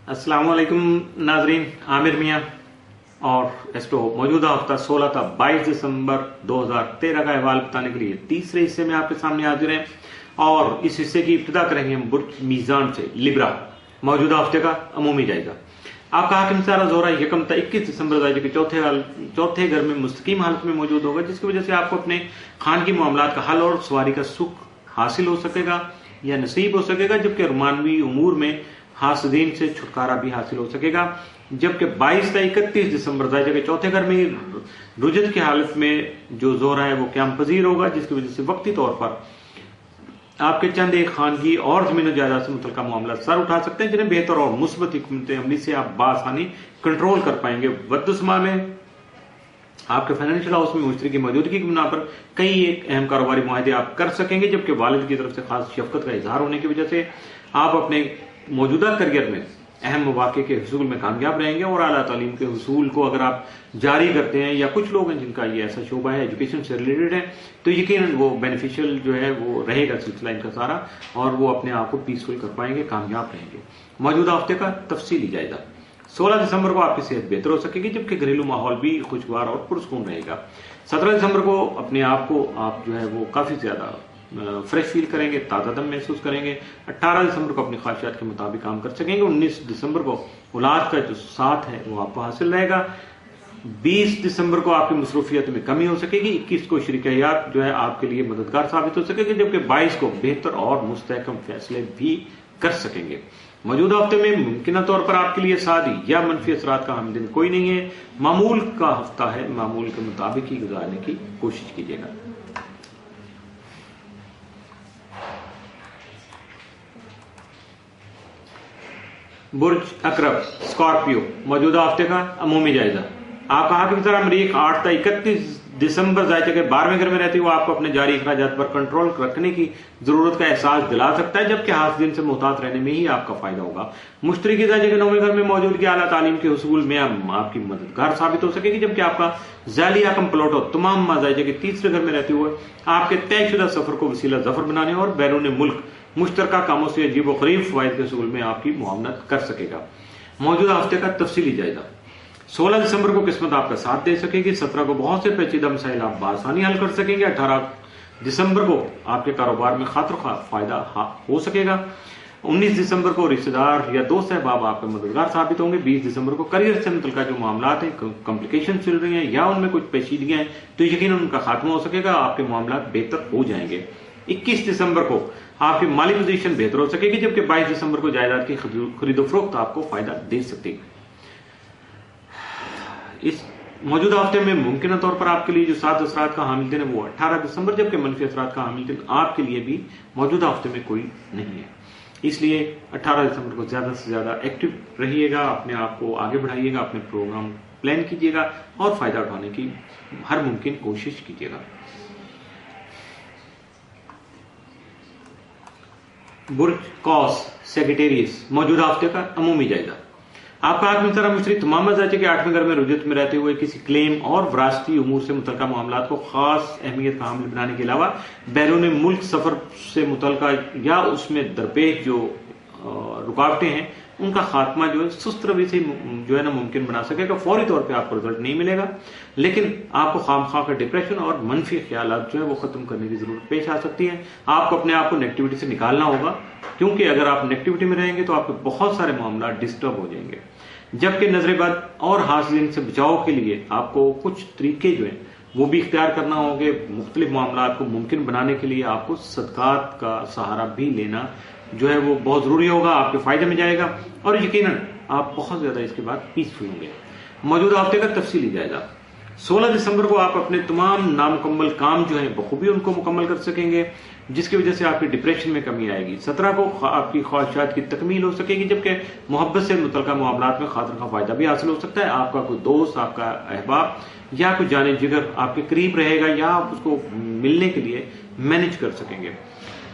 अस्सलाम वालेकुम नाजरीन, आमिर मियाँ और एस्ट्रो मौजूदा हफ्ता 16 था 22 दिसंबर 2013 का अहवाल बताने के लिए तीसरे हिस्से में आपके सामने हाजिर हैं। और इस हिस्से की इब्तिदा करेंगे हम बुर्ज मीजान से। लिब्रा मौजूदा हफ्ते का अमूमी जायजा। आपका हाकिम सारा जोरा यकम था 21 दिसंबर दर्जे के चौथे घर में मुस्तकीम हालत में मौजूद होगा, जिसकी वजह से आपको अपने खानगी मामलात का हल और सवारी का सुख हासिल हो सकेगा या नसीब हो सकेगा, जबकि रुमानवी उमूर में हासदीन से छुटकारा भी हासिल हो सकेगा। जबकि 22 से 31 दिसंबर दर्जे के चौथे घर में रुजत की हालत में जो जोरा है वो क्याम पजीर होगा, जिसकी वजह से वक्ती तौर पर आपके चंद एक खानगी और जमीन जायदाद से मुतल्लिका मामला सर उठा सकते हैं, जिन्हें बेहतर और मुस्बत हिकमत अमली से आप बासानी कंट्रोल कर पाएंगे। वद्दुस्मा में आपके फाइनेंशियल हाउस में मुश्तरी की मौजूदगी की बिना पर कई एक अहम कारोबारी मुआहदे आप कर सकेंगे, जबकि वालिद की तरफ से खास शफकत का इजहार होने की वजह से आप अपने मौजूदा करियर में अहम मौके के हुसूल में कामयाब रहेंगे। और आला तालीम के हुसूल को अगर आप जारी करते हैं या कुछ लोग हैं जिनका ये ऐसा शोबा है एजुकेशन से रिलेटेड है, तो यकीनन वो बेनिफिशियल जो है वो रहेगा सिलसिला इनका सारा, और वो अपने आप को पीसफुल कर पाएंगे, कामयाब रहेंगे। मौजूदा हफ्ते का तफसीली जायजा। 16 दिसंबर को आपकी सेहत बेहतर हो सकेगी, जबकि घरेलू माहौल भी खुशगवार और पुरसकून रहेगा। 17 दिसंबर को अपने आप को आप जो है वो काफी ज्यादा फ्रेश फील करेंगे, ताजा दम महसूस करेंगे। 18 दिसंबर को अपनी ख्वाहिशात के मुताबिक काम कर सकेंगे। 19 दिसंबर को औलाद का जो साथ है वो आपको हासिल रहेगा। 20 दिसंबर को आपकी मसरूफियत में कमी हो सकेगी। 21 को शरीक हयात जो है आपके लिए मददगार साबित हो सकेगी, जबकि 22 को बेहतर और मुस्तहकम फैसले भी कर सकेंगे। मौजूदा हफ्ते में मुमकिन तौर पर आपके लिए सादी या मनफी असरात का आमदिन कोई नहीं है। मामूल का हफ्ता है, मामूल के मुताबिक ही गुजारने की कोशिश कीजिएगा। बुर्ज अकरब स्कॉर्पियो मौजूदा हफ्ते का अमूमी जायजा। आपका हाकिम सारा मरीख 8 से 31 दिसंबर जायजे के 12वें घर में रहती है, वो आपको अपने जारी अखराजात पर कंट्रोल रखने की जरूरत का एहसास दिला सकता है, जबकि हासदीन से मुहतात रहने में ही आपका फायदा होगा। मुश्तरी की जायजे के 9वें घर में मौजूदगी आला तालीम के हुसूल में आपकी मददगार साबित हो सकेगी, जबकि आपका जालिया कम प्लॉटो तमाम जायजे के तीसरे घर में रहते हुए आपके तयशुदा सफर को वसीला जफर बनाने और बैरून मुल्क मुश्तरका कामों से अजीब व गरीब फवायद के हुसूल में आपकी मुआवनत कर सकेगा। मौजूदा हफ्ते का तफसीली जायजा। 16 दिसंबर को किस्मत आपका साथ दे सकेगी। 17 को बहुत से पेचीदा मसाइल आप बआसानी हल कर सकेंगे। 18 दिसंबर को आपके कारोबार में खातिर फायदा हो सकेगा। 19 दिसंबर को रिश्तेदार या दोस्त अहबाब आपके मददगार साबित होंगे। 20 दिसंबर को करियर से मुतल्लिका जो मामलात हैं, कॉम्प्लिकेशन चल रही हैं या उनमें कुछ पेचीदगियां हैं, तो यकीनन उनका खात्मा हो सकेगा, आपके मामलात बेहतर हो जाएंगे। 21 दिसंबर को आपकी माली पोजीशन बेहतर हो सकेगी, जबकि 22 दिसंबर को जायदाद की खरीदो फरोख्त आपको फायदा दे सकती है। इस मौजूदा हफ्ते में मुमकिन तौर पर आपके लिए जो 7 असरात का हामिल दिन है वो 18 दिसंबर, जबकि मनफी असरात का हामिल दिन आपके लिए भी मौजूदा हफ्ते में कोई नहीं है। इसलिए 18 दिसंबर को ज्यादा से ज्यादा एक्टिव रहिएगा, अपने आप को आगे बढ़ाइएगा, अपने प्रोग्राम प्लान कीजिएगा और फायदा उठाने की हर मुमकिन कोशिश कीजिएगा। बुर्ज कॉस सेक्रेटेरियस मौजूदा हफ्ते का अमूमी जायजा। आपका हाकिम सारा मुश्तरी तमाम जायजे के 8वें घर में रुजत में रहते हुए किसी क्लेम और वरासती उमूर से मुतल्लिका मामलात को खास अहमियत का हामिल बनाने के अलावा बैरून मुल्क सफर से मुतल्लिका या उसमें दरपेश जो रुकावटें हैं उनका खात्मा जो है सुस्त रवि से जो है ना मुमकिन बना सकेगा। फौरी तौर पे आपको रिजल्ट नहीं मिलेगा, लेकिन आपको खामखा का डिप्रेशन और मनफी ख्यालात जो है वो खत्म करने की जरूरत पेश आ सकती है। आपको अपने आप को नेगेटिविटी से निकालना होगा, क्योंकि अगर आप नेगेटिविटी में रहेंगे तो आपके बहुत सारे मामला डिस्टर्ब हो जाएंगे। जबकि नजरेबद और हासिल से बचाव के लिए आपको कुछ तरीके जो है वो भी इख्तियार करना होंगे। मुख्तलिफ मामलात को मुमकिन बनाने के लिए आपको सदकात का सहारा भी लेना जो है वो बहुत जरूरी होगा, आपके फायदे में जाएगा और यकीनन आप बहुत ज्यादा इसके बाद पीसफुल होंगे। मौजूदा हफ्ते का तफसीली जायजा। 16 दिसंबर को आप अपने तमाम नामुकम्मल काम जो है बखूबी उनको मुकम्मल कर सकेंगे, जिसकी वजह से आपकी डिप्रेशन में कमी आएगी। 17 को आपकी ख्वाहिशात की तकमील हो सकेगी, जबकि मोहब्बत से मुतल्लिका मामलात में खातिर का फायदा भी हासिल हो सकता है। आपका कोई दोस्त, आपका अहबाब या कोई जाने जिगर आपके करीब रहेगा या आप उसको मिलने के लिए मैनेज कर सकेंगे।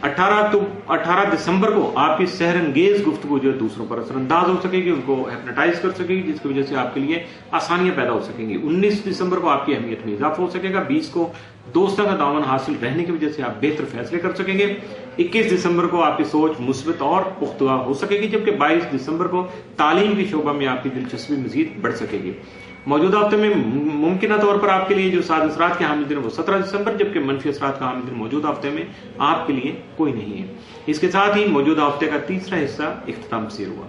18 दिसंबर को आपकी सहरंगेज गुफ्तगू जो है दूसरों पर असरअंदाज हो सकेगी, उनको हिप्नोटाइज कर सकेगी, जिसकी वजह से आपके लिए आसानियां पैदा हो सकेंगी। 19 दिसंबर को आपकी अहमियत में इजाफा हो सकेगा। 20 को दोस्तों का दामन हासिल रहने की वजह से आप बेहतर फैसले कर सकेंगे। 21 दिसंबर को आपकी सोच मुस्बत और पुख्तगा हो सकेगी, जबकि 22 दिसंबर को तालीम की शोबा में आपकी दिलचस्पी मजीद बढ़ सकेगी। मौजूदा हफ्ते में मुमकिन तौर पर आपके लिए जो साद असरात के हामिल दिन वो 17 दिसंबर, जबकि मनफी असरात का हामिल दिन मौजूदा हफ्ते में आपके लिए कोई नहीं है। इसके साथ ही मौजूदा हफ्ते का तीसरा हिस्सा इख्तिताम पसीर हुआ।